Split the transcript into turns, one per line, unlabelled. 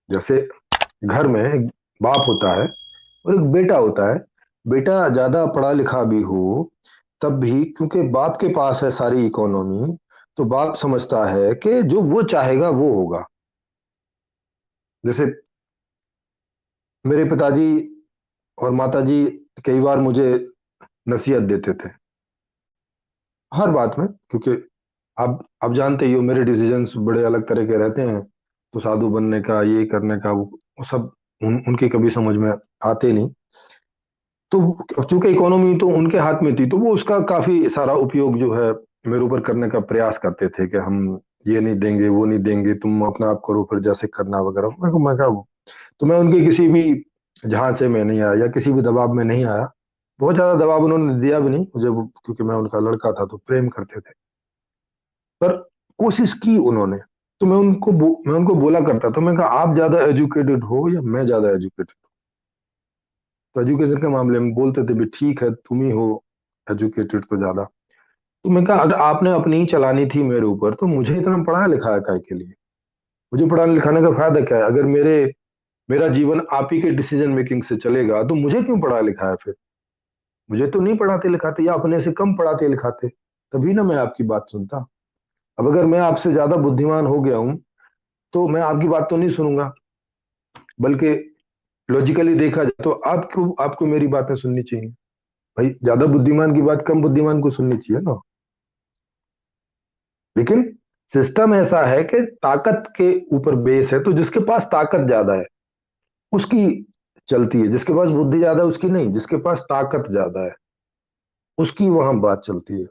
जैसे घर में एक बाप होता है और एक बेटा होता है। बेटा ज्यादा पढ़ा लिखा भी हो तब भी, क्योंकि बाप के पास है सारी इकोनॉमी, तो बाप समझता है कि जो वो चाहेगा वो होगा। जैसे मेरे पिताजी और माताजी कई बार मुझे नसीहत देते थे हर बात में, क्योंकि आप जानते ही हो मेरे डिसीजंस बड़े अलग तरह के रहते हैं। तो साधु बनने का, ये करने का, वो सब उनके कभी समझ में आते नहीं। तो चूंकि इकोनॉमी तो उनके हाथ में थी, तो वो उसका काफी सारा उपयोग जो है मेरे ऊपर करने का प्रयास करते थे कि हम ये नहीं देंगे, वो नहीं देंगे, तुम अपना आप करो फिर जैसे करना वगैरह। मैं कहा तो मैं उनके किसी भी झांसे में नहीं आया या किसी भी दबाव में नहीं आया। बहुत ज्यादा दबाव उन्होंने दिया भी नहीं मुझे, क्योंकि मैं उनका लड़का था तो प्रेम करते थे। पर कोशिश की उन्होंने। तो मैं उनको बोला करता था, मैं कहा आप ज्यादा एजुकेटेड हो या मैं ज्यादा एजुकेटेड। तो एजुकेशन के मामले में बोलते थे भी ठीक है तुम ही हो एजुकेटेड तो ज्यादा। तो मैं कहा अगर आपने अपनी ही चलानी थी मेरे ऊपर तो मुझे इतना पढ़ा लिखा है काय के लिए। मुझे पढ़ाने लिखाने का फायदा क्या है अगर मेरा जीवन आप ही के डिसीजन मेकिंग से चलेगा, तो मुझे क्यों पढ़ा लिखा है फिर। मुझे तो नहीं पढ़ाते लिखाते या अपने से कम पढ़ाते लिखाते, तभी ना मैं आपकी बात सुनता। अब अगर मैं आपसे ज्यादा बुद्धिमान हो गया हूं तो मैं आपकी बात तो नहीं सुनूंगा, बल्कि लॉजिकली देखा जाए तो आपको आपको मेरी बातें सुननी चाहिए। भाई ज्यादा बुद्धिमान की बात कम बुद्धिमान को सुननी चाहिए ना। लेकिन सिस्टम ऐसा है कि ताकत के ऊपर बेस है, तो जिसके पास ताकत ज्यादा है उसकी चलती है, जिसके पास बुद्धि ज्यादा है उसकी नहीं, जिसके पास ताकत ज्यादा है उसकी वहां बात चलती है।